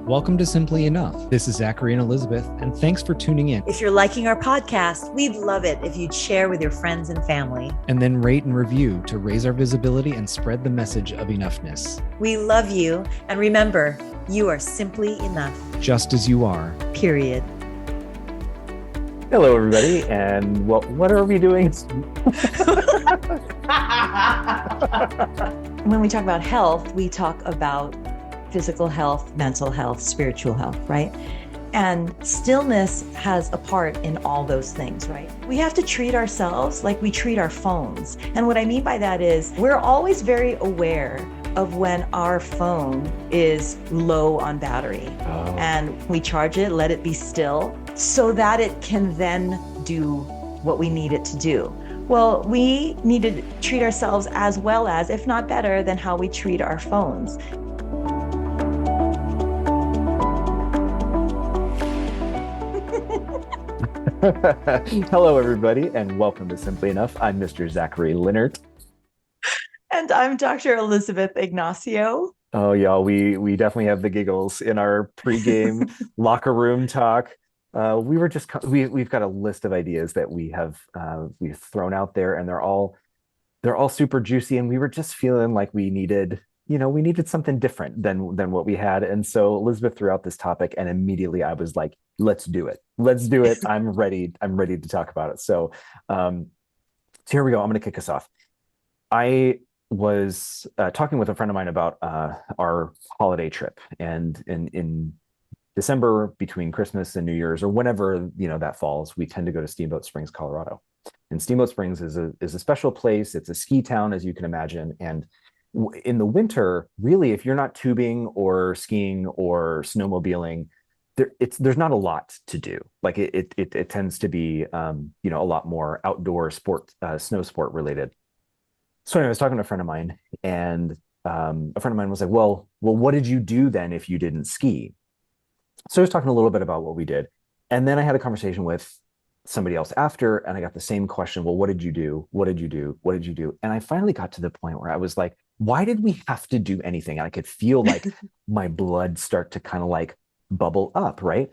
Welcome to Simply Enough. This is Zachary and Elizabeth, and thanks for tuning in. If you're liking our podcast, we'd love it if you'd share with your friends and family. And then rate and review to raise our visibility and spread the message of enoughness. We love you, and remember, you are simply enough. Just as you are. Period. Hello, everybody, and what are we doing? When we talk about health, we talk about physical health, mental health, spiritual health, right? And stillness has a part in all those things, right? We have to treat ourselves like we treat our phones. And what I mean by that is we're always very aware of when our phone is low on battery. And we charge it, let it be still, so that it can then do what we need it to do. Well, we need to treat ourselves as well as, if not better, than how we treat our phones. Hello, everybody, and welcome to Simply Enough. I'm Mr. Zachary Leonard. And I'm Dr. Elizabeth Ignacio. Oh, y'all, we definitely have the giggles in our pregame locker room talk. We've got a list of ideas that we've thrown out there, and they're all super juicy, and we were just feeling like we needed something different than what we had. And so Elizabeth threw out this topic, and immediately I was like, let's do it. I'm ready to talk about it. So here we go. I'm going to kick us off. I was talking with a friend of mine about our holiday trip, and in December, between Christmas and New Year's, or whenever that falls, we tend to go to Steamboat Springs, Colorado. And Steamboat Springs is a special place. It's a ski town, as you can imagine. And in the winter, really, if you're not tubing or skiing or snowmobiling, there's not a lot to do. Like it tends to be a lot more outdoor sport, snow sport related. So anyway, I was talking to a friend of mine, and a friend of mine was like, well, what did you do then if you didn't ski? So I was talking a little bit about what we did. And then I had a conversation with somebody else after, and I got the same question. Well, what did you do? What did you do? What did you do? And I finally got to the point where I was like, why did we have to do anything? And I could feel like my blood start to kind of like bubble up, right?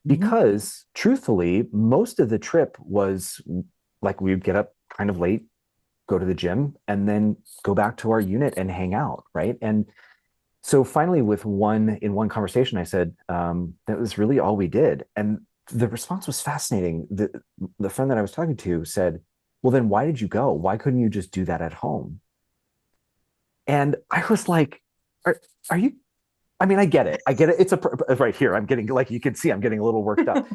Because truthfully, most of the trip was like we would get up kind of late, go to the gym, and then go back to our unit and hang out, right? And so finally, in one conversation, I said, that was really all we did. And the response was fascinating. The friend that I was talking to said, well, then why did you go? Why couldn't you just do that at home? And I was like, are you, I mean, I get it. It's right here. I'm getting, like, you can see, I'm getting a little worked up,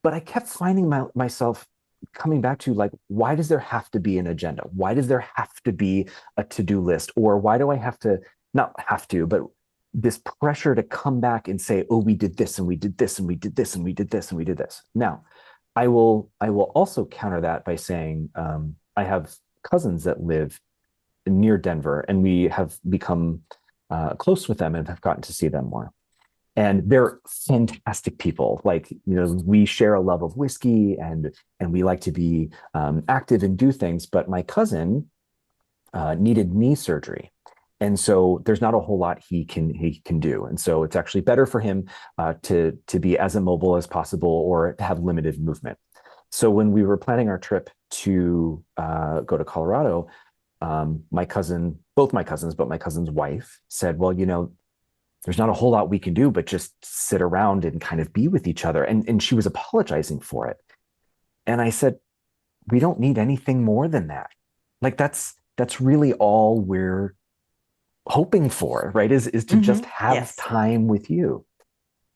but I kept finding myself coming back to, like, why does there have to be an agenda? Why does there have to be a to-do list? Or why do I have to, not have to, but this pressure to come back and say, oh, we did this and we did this and we did this and we did this and we did this. Now, I will also counter that by saying, I have cousins that live near Denver, and we have become close with them and have gotten to see them more. And they're fantastic people. Like, we share a love of whiskey, and we like to be active and do things. But my cousin needed knee surgery. And so there's not a whole lot he can do. And so it's actually better for him to be as immobile as possible, or to have limited movement. So when we were planning our trip to go to Colorado, both my cousins, but my cousin's wife said, well, there's not a whole lot we can do, but just sit around and kind of be with each other. And she was apologizing for it. And I said, we don't need anything more than that. Like, that's really all we're hoping for, right? Is to just have time with you.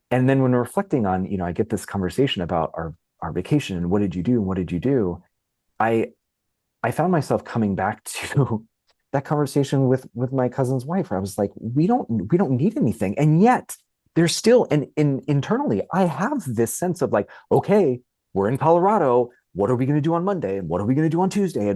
And then when reflecting on, I get this conversation about our vacation and what did you do and what did you do? I found myself coming back to that conversation with my cousin's wife, where I was like, we don't need anything. And yet there's still, and internally, I have this sense of like, okay, we're in Colorado. What are we going to do on Monday? And what are we going to do on Tuesday?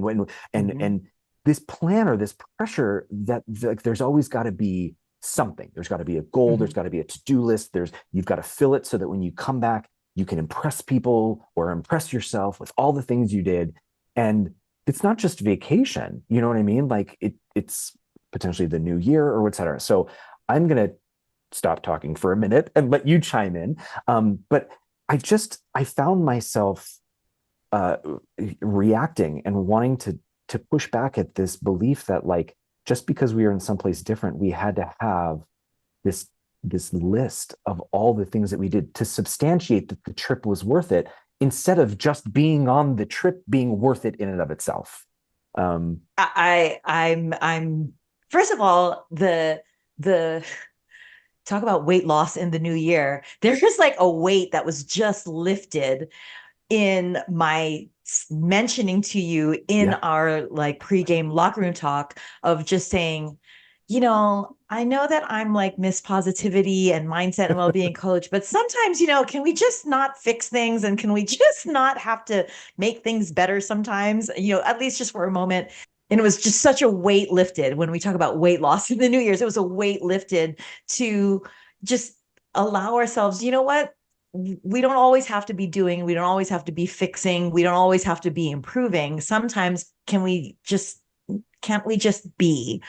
And this plan, or this pressure that there's always got to be something. There's got to be a goal. There's got to be a to-do list. You've got to fill it so that when you come back, you can impress people or impress yourself with all the things you did. And it's not just vacation, you know what I mean? Like it's potentially the new year or et cetera. So I'm going to stop talking for a minute and let you chime in. But I found myself uh, reacting and wanting to push back at this belief that like just because we are in someplace different, we had to have this this list of all the things that we did to substantiate that the trip was worth it, instead of just being on the trip being worth it in and of itself. I'm first of all, the talk about weight loss in the new year. There's just like a weight that was just lifted in my mentioning to you in our like pregame locker room talk of just saying, I know that I'm like Miss Positivity and Mindset and Wellbeing Coach, but sometimes, can we just not fix things, and can we just not have to make things better sometimes, at least just for a moment. And it was just such a weight lifted when we talk about weight loss in the New Year's. It was a weight lifted to just allow ourselves, you know what? We don't always have to be doing, we don't always have to be fixing, we don't always have to be improving. Sometimes can't we just be?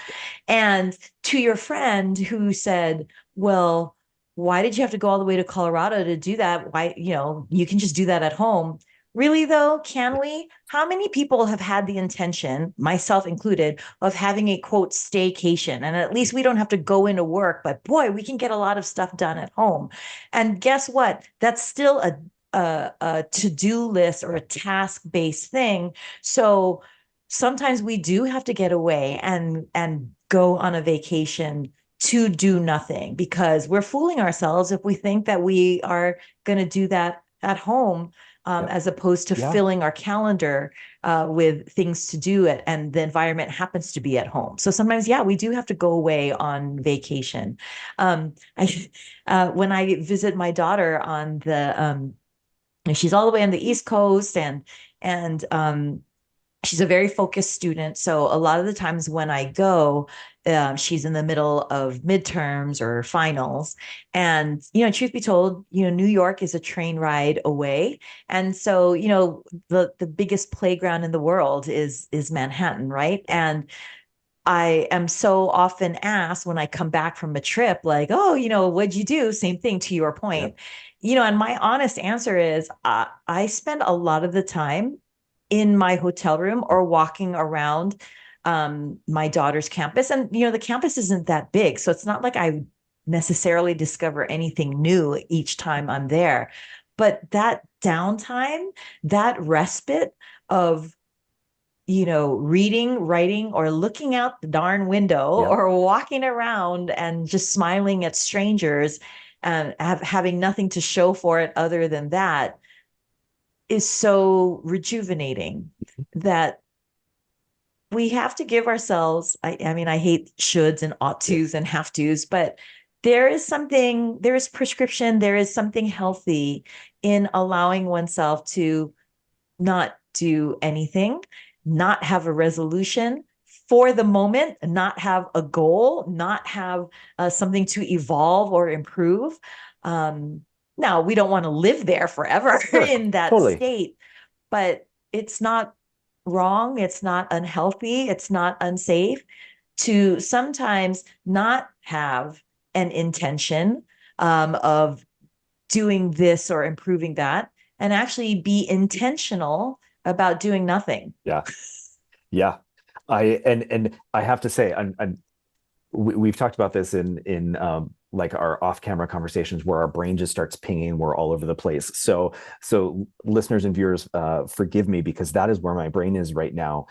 And to your friend who said, well, why did you have to go all the way to Colorado to do that? Why, you can just do that at home. Really, though, can we? How many people have had the intention, myself included, of having a quote staycation? And at least we don't have to go into work, but boy, we can get a lot of stuff done at home. And guess what? That's still a to-do list or a task-based thing. So sometimes we do have to get away and go on a vacation to do nothing, because we're fooling ourselves if we think that we are going to do that at home, as opposed to filling our calendar with things to do it, and the environment happens to be at home. So sometimes, we do have to go away on vacation. When I visit my daughter on she's all the way on the East Coast, and she's a very focused student. So a lot of the times when I go, she's in the middle of midterms or finals. And, truth be told, New York is a train ride away. And so, the biggest playground in the world is Manhattan, right? And I am so often asked when I come back from a trip, like, oh, what'd you do? Same thing, to your point. And my honest answer is, I spend a lot of the time in my hotel room or walking around my daughter's campus. And, the campus isn't that big, so it's not like I necessarily discover anything new each time I'm there. But that downtime, that respite of, reading, writing, or looking out the darn window, or walking around and just smiling at strangers and having nothing to show for it other than that, is so rejuvenating that we have to give ourselves, I mean, I hate shoulds and ought tos and have tos, but there is prescription, there is something healthy in allowing oneself to not do anything, not have a resolution for the moment, not have a goal, not have something to evolve or improve. Now, we don't want to live there forever in that state, but it's not wrong. It's not unhealthy. It's not unsafe to sometimes not have an intention of doing this or improving that, and actually be intentional about doing nothing. Yeah. I have to say, we've talked about this in like our off-camera conversations, where our brain just starts pinging, we're all over the place. So listeners and viewers, forgive me, because that is where my brain is right now,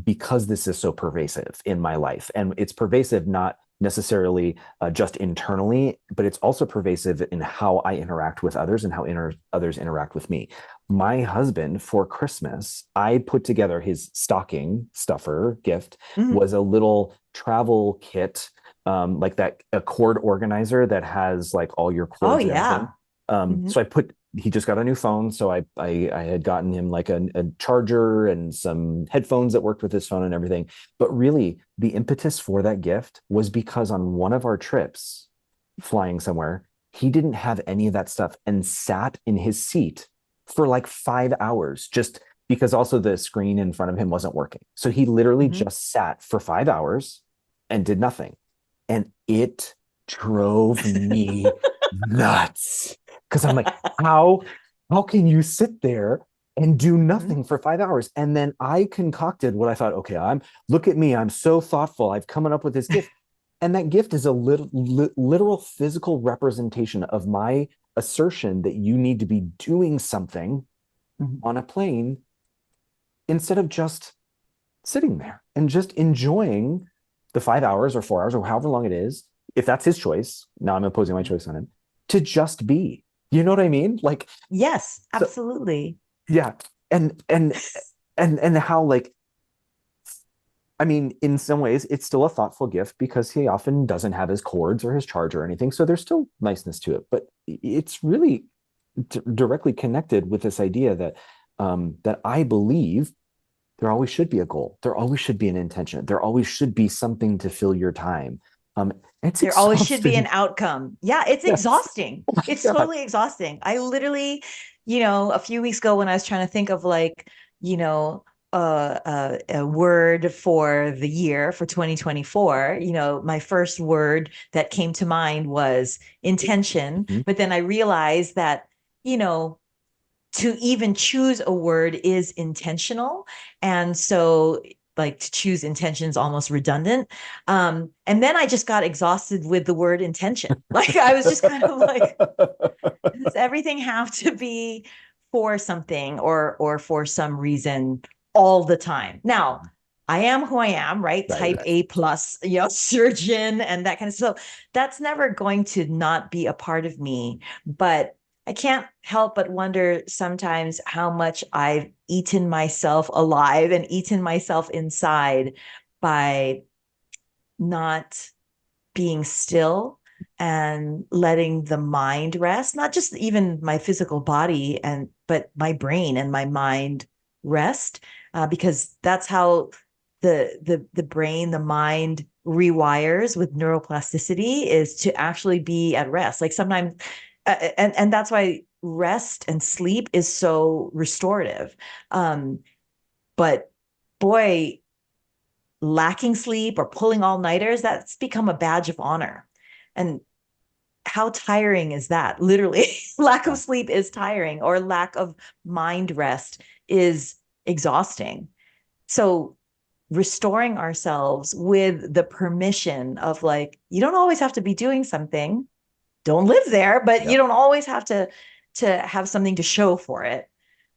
because this is so pervasive in my life. And it's pervasive not necessarily just internally, but it's also pervasive in how I interact with others and how others interact with me. My husband, for Christmas, I put together his stocking stuffer gift, was a little travel kit, like a cord organizer that has like all your cords. So he just got a new phone, so I had gotten him like a charger and some headphones that worked with his phone and everything. But really, the impetus for that gift was because on one of our trips flying somewhere, he didn't have any of that stuff and sat in his seat for like 5 hours, just because also the screen in front of him wasn't working. So he literally just sat for 5 hours and did nothing. And it drove me nuts. Because I'm like, how can you sit there and do nothing for 5 hours? And then I concocted what I thought, okay, look at me, I'm so thoughtful. I've come up with this gift. And that gift is a literal physical representation of my assertion that you need to be doing something on a plane instead of just sitting there and just enjoying the 5 hours or 4 hours or however long it is. If that's his choice, now I'm imposing my choice on him, to just be. You know what I mean? Like, Yes, absolutely. So, yeah. And how, like, I mean, in some ways, it's still a thoughtful gift because he often doesn't have his cords or his charger or anything. So there's still niceness to it. But it's really directly connected with this idea that that I believe there always should be a goal. There always should be an intention. There always should be something to fill your time. It's there exhausting. always should be an outcome. Yeah, it's Yes. exhausting. Oh It's God. totally exhausting. I literally, a few weeks ago when I was trying to think of like, a word for the year for 2024, my first word that came to mind was intention. Mhm. But then I realized that, to even choose a word is intentional. And so like to choose intention is almost redundant. And then I just got exhausted with the word intention. Like I was just kind of like, does everything have to be for something or for some reason all the time? Now, I am who I am, right? Type Right. A plus, surgeon and that kind of stuff. That's never going to not be a part of me. But I can't help but wonder sometimes how much I've eaten myself alive and eaten myself inside by not being still and letting the mind rest, not just even my physical body but my brain and my mind rest, because that's how the brain, the mind rewires with neuroplasticity, is to actually be at rest. Like sometimes, and that's why rest and sleep is so restorative. But boy, lacking sleep or pulling all-nighters, that's become a badge of honor. And how tiring is that? Literally, lack of sleep is tiring, or lack of mind rest is exhausting. So restoring ourselves with the permission of like, you don't always have to be doing something. Don't live there, but you don't always have to have something to show for it.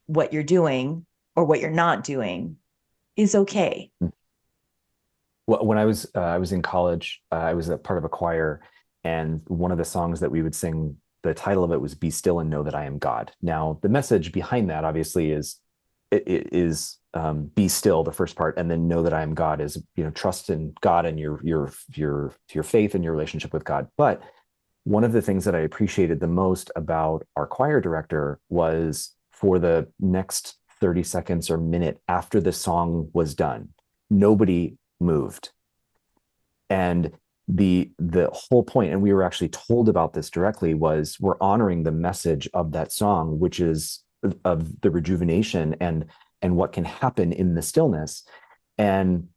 What you're doing or what you're not doing is okay. Well, when I was in college, I was a part of a choir, and one of the songs that we would sing, the title of it was "Be Still and Know That I Am God." Now, the message behind that obviously is it is be still, the first part, and then know that I am God is, trust in God and your faith and your relationship with God. But one of the things that I appreciated the most about our choir director was for the next 30 seconds or minute after the song was done, nobody moved. And the whole point, and we were actually told about this directly, was we're honoring the message of that song, which is of the rejuvenation and what can happen in the stillness. And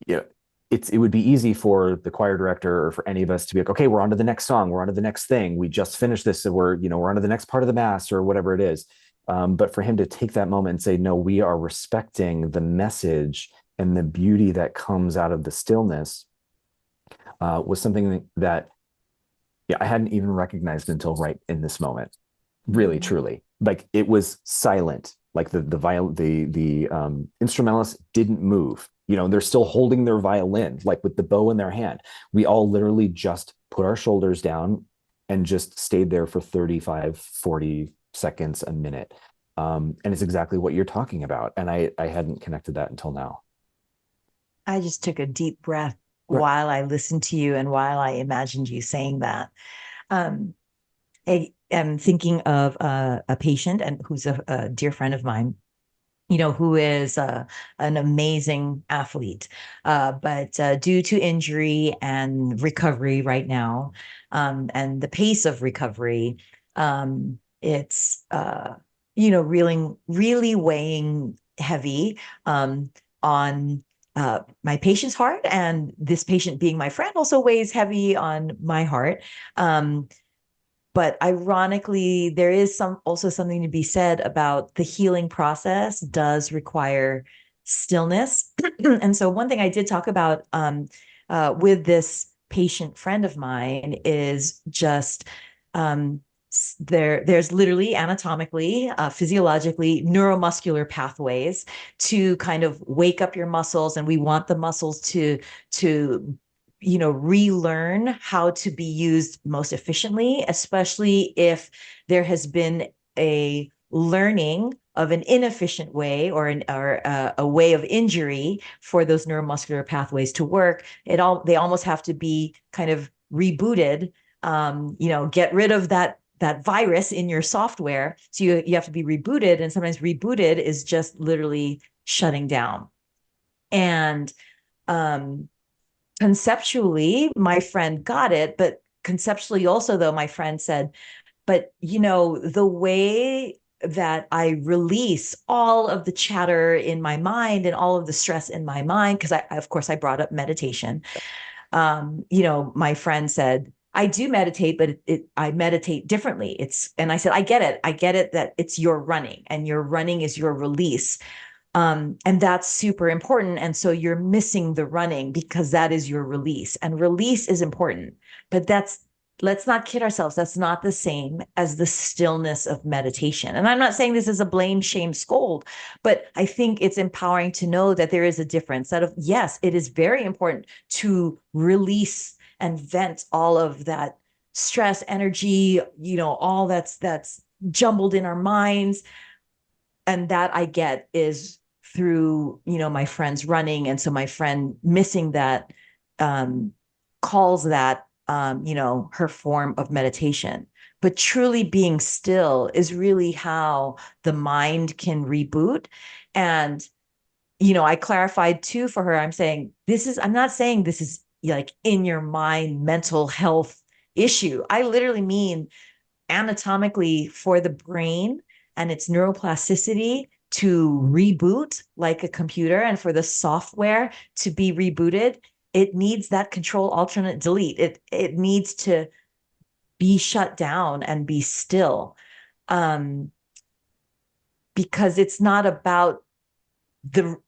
it would be easy for the choir director or for any of us to be like, okay, we're on to the next song, we're on to the next thing, we just finished this, so we're on to the next part of the mass or whatever it is. But for him to take that moment and say, no, we are respecting the message and the beauty that comes out of the stillness, was something that I hadn't even recognized until right in this moment. Really, truly, like it was silent. Like the instrumentalists didn't move. They're still holding their violin, like with the bow in their hand. We all literally just put our shoulders down and just stayed there for 35, 40 seconds, a minute. And it's exactly what you're talking about. And I hadn't connected that until now. I just took a deep breath Right. while I listened to you and while I imagined you saying that. I am thinking of a patient and who's a dear friend of mine, who is an amazing athlete, but due to injury and recovery right now, and the pace of recovery, it's really weighing heavy on my patient's heart, and this patient being my friend also weighs heavy on my heart. But ironically, there is also something to be said about the healing process does require stillness. And so one thing I did talk about with this patient friend of mine is just there's literally anatomically, physiologically, neuromuscular pathways to kind of wake up your muscles, and we want the muscles to relearn how to be used most efficiently, especially if there has been a learning of an inefficient way or a way of injury for those neuromuscular pathways to work. They almost have to be kind of rebooted. Get rid of that virus in your software. So you have to be rebooted, and sometimes rebooted is just literally shutting down. And conceptually, my friend got it, but conceptually also, though, my friend said, but the way that I release all of the chatter in my mind and all of the stress in my mind, because of course I brought up meditation. My friend said, I do meditate, but I meditate differently. And I said, I get it that it's your running, and your running is your release. And that's super important. And so you're missing the running because that is your release, and release is important, but let's not kid ourselves. That's not the same as the stillness of meditation. And I'm not saying this is a blame, shame, scold, but I think it's empowering to know that there is a difference. Yes, it is very important to release and vent all of that stress, energy, all that's jumbled in our minds. And that I get is through, my friend's running. And so my friend missing that calls that, her form of meditation. But truly being still is really how the mind can reboot. And, I clarified too for her, I'm not saying this is like in your mind, mental health issue. I literally mean anatomically for the brain and its neuroplasticity to reboot like a computer, and for the software to be rebooted, it needs that control alternate delete. It needs to be shut down and be still, because it's not about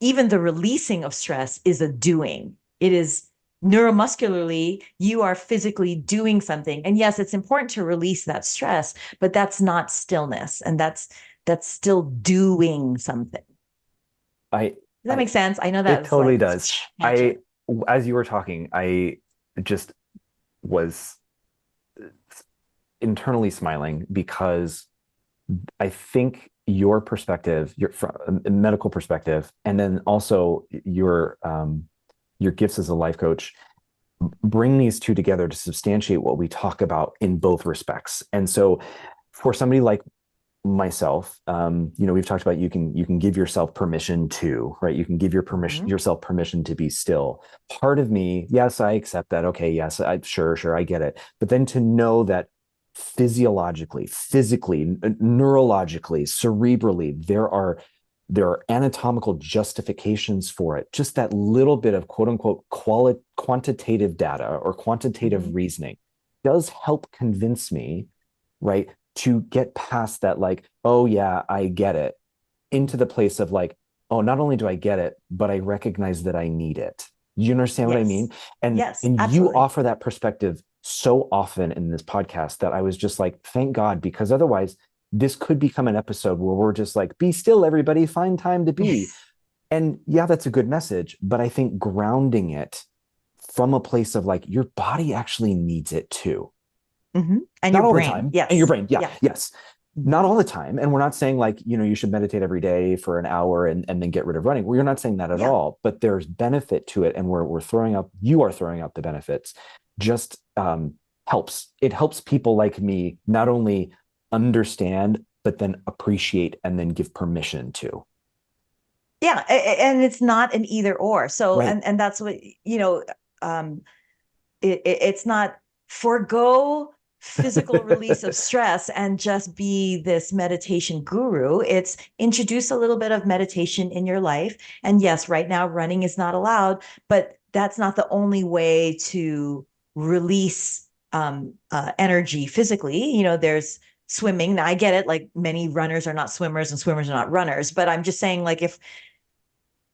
even the releasing of stress is a doing. It is neuromuscularly, you are physically doing something. And yes, it's important to release that stress, but that's not stillness. And that's still doing something. Does that make sense? I know that it totally does. As you were talking, I just was internally smiling, because I think your perspective, from a medical perspective, and then also your gifts as a life coach, bring these two together to substantiate what we talk about in both respects. And so for somebody like myself, we've talked about you can give yourself permission to, right? You can give yourself permission to be still. Part of me, yes, I accept that. Okay, yes, sure, I get it. But then to know that physiologically, physically, neurologically, cerebrally, there are anatomical justifications for it. Just that little bit of quote unquote quantitative data or quantitative reasoning does help convince me, right, to get past that, like, oh yeah, I get it, into the place of like, oh, not only do I get it, but I recognize that I need it. You understand what I mean? And you offer that perspective so often in this podcast that I was just like, thank God, because otherwise this could become an episode where we're just like, be still, everybody, find time to be. And yeah, that's a good message, but I think grounding it from a place of like, your body actually needs it too. And not your all brain. The time. Yes. And your brain. Yes. Not all the time. And we're not saying like, you should meditate every day for an hour and then get rid of running. We're not saying that at all, but there's benefit to it. And you are throwing out the benefits. Just helps. It helps people like me not only understand, but then appreciate and then give permission to. Yeah. And it's not an either or. So, right. and that's what, it's not forgo physical release of stress and just be this meditation guru. It's introduce a little bit of meditation in your life. And yes, right now running is not allowed, but that's not the only way to release energy physically. There's swimming. Now I get it. Like many runners are not swimmers and swimmers are not runners, but I'm just saying, like,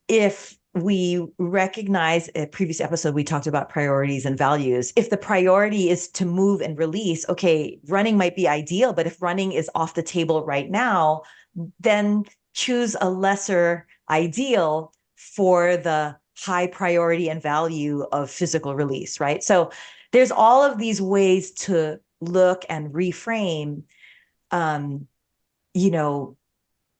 if we recognize a previous episode, we talked about priorities and values. If the priority is to move and release, okay, running might be ideal, but if running is off the table right now, then choose a lesser ideal for the high priority and value of physical release, right? So there's all of these ways to look and reframe,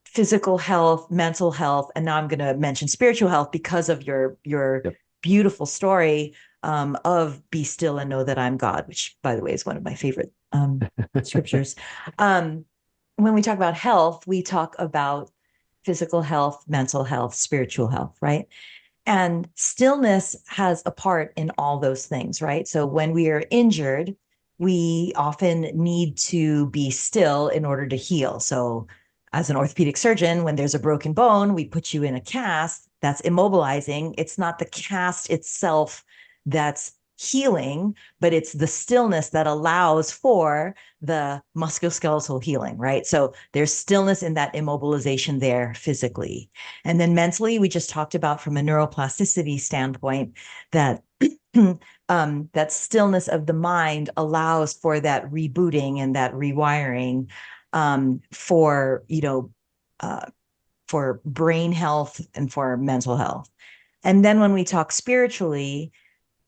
physical health, mental health, and now I'm going to mention spiritual health because of your Yep. beautiful story of "Be still and know that I'm God," which, by the way, is one of my favorite scriptures. When we talk about health, we talk about physical health, mental health, spiritual health, right? And stillness has a part in all those things, right? So when we are injured, we often need to be still in order to heal. So as an orthopedic surgeon, when there's a broken bone, we put you in a cast that's immobilizing. It's not the cast itself that's healing, but it's the stillness that allows for the musculoskeletal healing, right? So there's stillness in that immobilization there physically. And then mentally, we just talked about from a neuroplasticity standpoint that that stillness of the mind allows for that rebooting and that rewiring for brain health and for mental health. And then when we talk spiritually,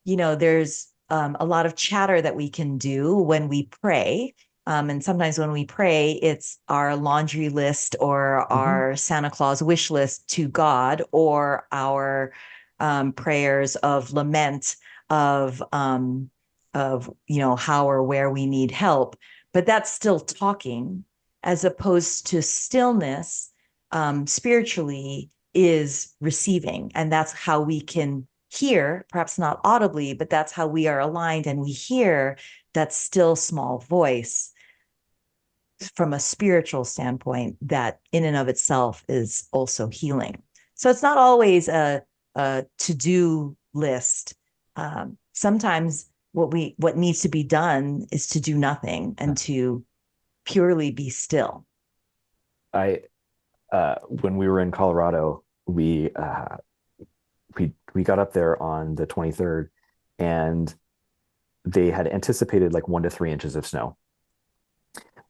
there's a lot of chatter that we can do when we pray. And sometimes when we pray, it's our laundry list or our Santa Claus wish list to God, or our prayers of lament of how or where we need help. But that's still talking, as opposed to stillness spiritually is receiving. And that's how we can hear, perhaps not audibly, but that's how we are aligned, and we hear that still small voice from a spiritual standpoint that in and of itself is also healing. So it's not always a to-do list. Sometimes what needs to be done is to do nothing and to purely be still. When we were in Colorado, we got up there on the 23rd, and they had anticipated like 1 to 3 inches of snow.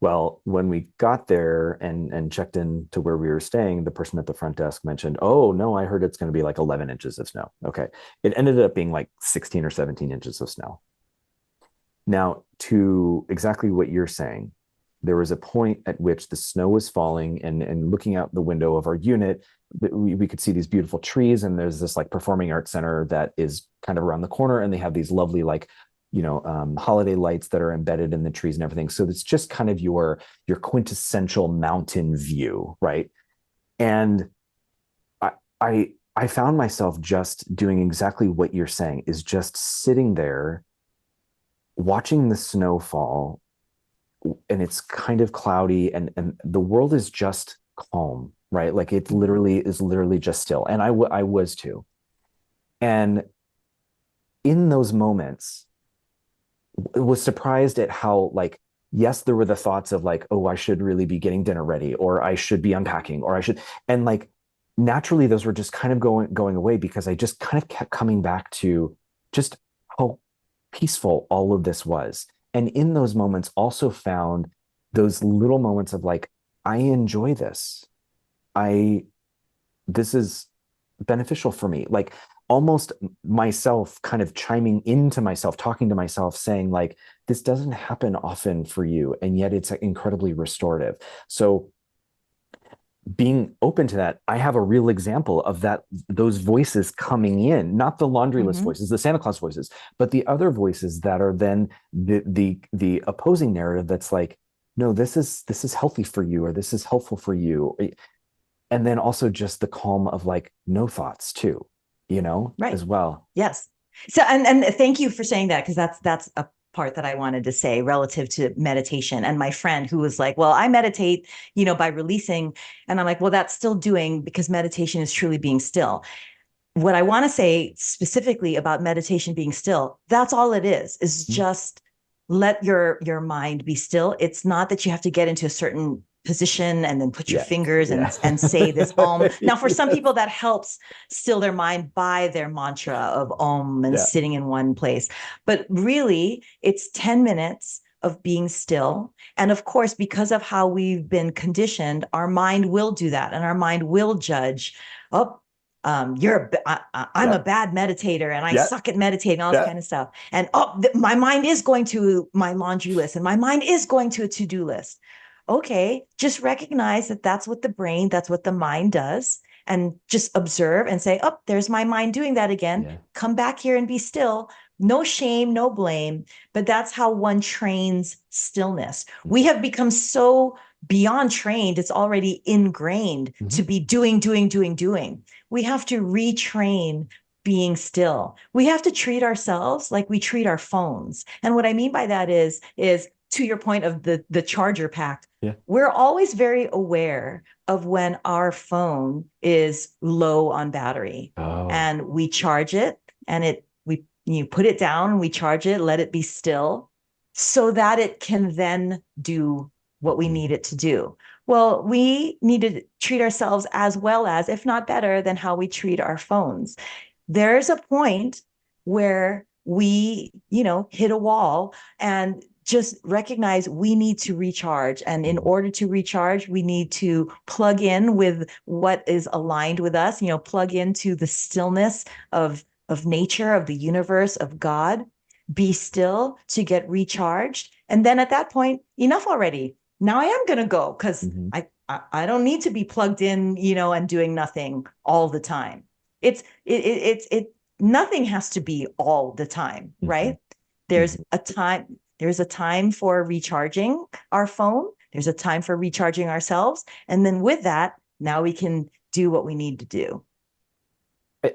Well, when we got there and checked in to where we were staying, the person at the front desk mentioned, "Oh no, I heard it's going to be like 11 inches of snow." Okay, it ended up being like 16 or 17 inches of snow. Now, to exactly what you're saying, there was a point at which the snow was falling, and looking out the window of our unit, we could see these beautiful trees, and there's this like performing arts center that is kind of around the corner, and they have these lovely like holiday lights that are embedded in the trees and everything. So it's just kind of your quintessential mountain view, right? And I found myself just doing exactly what you're saying, is just sitting there watching the snow fall, and it's kind of cloudy, and the world is just calm, right? Like it literally just still. And I was too. And in those moments, was surprised at how, like, yes, there were the thoughts of like, oh, I should really be getting dinner ready, or I should be unpacking, or I should, and like naturally those were just kind of going away, because I just kind of kept coming back to just how peaceful all of this was. And in those moments also found those little moments of like, I enjoy this. This is beneficial for me. Like almost myself kind of chiming into myself, talking to myself, saying like, this doesn't happen often for you, and yet it's incredibly restorative. So being open to that, I have a real example of that, those voices coming in, not the laundry list voices, the Santa Claus voices, but the other voices that are then the opposing narrative that's like, no, this is healthy for you, or this is helpful for you. And then also just the calm of like, no thoughts too, right, as well. Yes. So, and thank you for saying that, because that's part that I wanted to say relative to meditation. And my friend who was like, well, I meditate, by releasing. And I'm like, well, that's still doing, because meditation is truly being still. What I want to say specifically about meditation being still, that's all it is just let your mind be still. It's not that you have to get into a certain position and then put your fingers and say this om. Now, for some people that helps still their mind by their mantra of om and sitting in one place. But really, it's 10 minutes of being still. And of course, because of how we've been conditioned, our mind will do that. And our mind will judge, oh, I'm a bad meditator and I suck at meditating, all this kind of stuff. And my mind is going to my laundry list and my mind is going to a to-do list. Okay, just recognize that that's what the brain, that's what the mind does, and just observe and say, oh, there's my mind doing that again. Come back here and be still. No shame, no blame, but that's how one trains stillness. We have become so beyond trained, it's already ingrained to be doing. We have to retrain being still. We have to treat ourselves like we treat our phones. And what I mean by that is to your point of the charger pack, we're always very aware of when our phone is low on battery and we charge it and you put it down, we charge it, let it be still so that it can then do what we need it to do. Well, we need to treat ourselves as well as, if not better than how we treat our phones. There's a point where we, hit a wall and just recognize we need to recharge. And in order to recharge, we need to plug in with what is aligned with us, plug into the stillness of nature, of the universe, of God, be still to get recharged. And then at that point, enough already. Now I am going to go because I don't need to be plugged in, and doing nothing all the time. Nothing has to be all the time, right? There's a time for recharging our phone. There's a time for recharging ourselves. And then with that, now we can do what we need to do.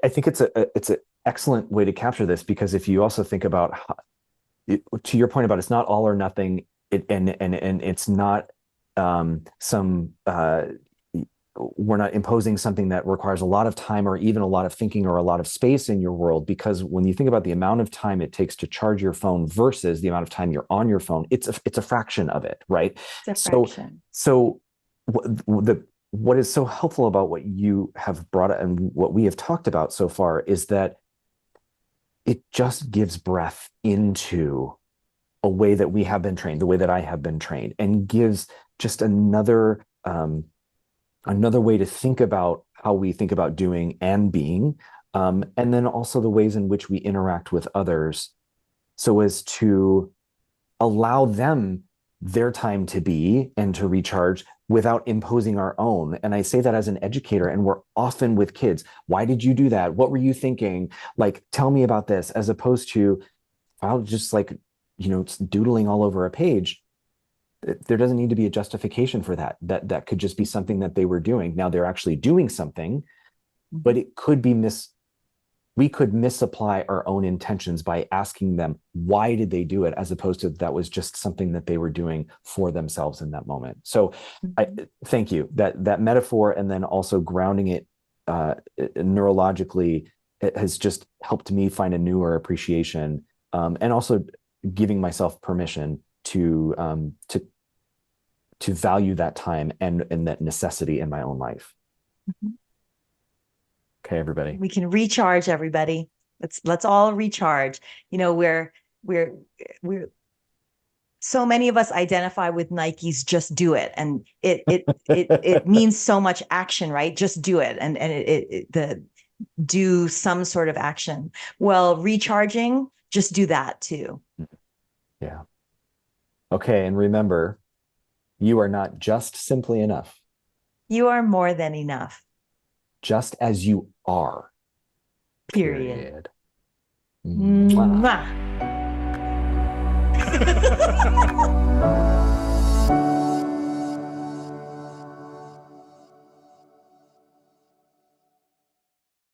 I think it's an excellent way to capture this, because if you also think about to your point about it's not all or nothing, and it's not we're not imposing something that requires a lot of time or even a lot of thinking or a lot of space in your world. Because when you think about the amount of time it takes to charge your phone versus the amount of time you're on your phone, it's a fraction of it, right? It's a fraction. So what is so helpful about what you have brought up and what we have talked about so far is that it just gives breath into a way that we have been trained, the way that I have been trained, and gives just another way to think about how we think about doing and being, and then also the ways in which we interact with others, so as to allow them their time to be and to recharge without imposing our own. And I say that as an educator, and we're often with kids. Why did you do that? What were you thinking? Like, tell me about this, as opposed to, I'll just doodling all over a page. There doesn't need to be a justification for that. That could just be something that they were doing. Now they're actually doing something, but it could be we could misapply our own intentions by asking them, why did they do it? As opposed to that was just something that they were doing for themselves in that moment. So I thank you, that metaphor, and then also grounding it neurologically, it has just helped me find a newer appreciation, and also giving myself permission to value that time and that necessity in my own life. Okay, everybody. We can recharge, everybody. Let's all recharge. We're so many of us identify with Nike's "just do it," and it means so much action, right? Just do it, and do some sort of action. Well, recharging, just do that too. Yeah. Okay, and remember, you are not just simply enough. You are more than enough. Just as you are. Period. Mwah. Mwah.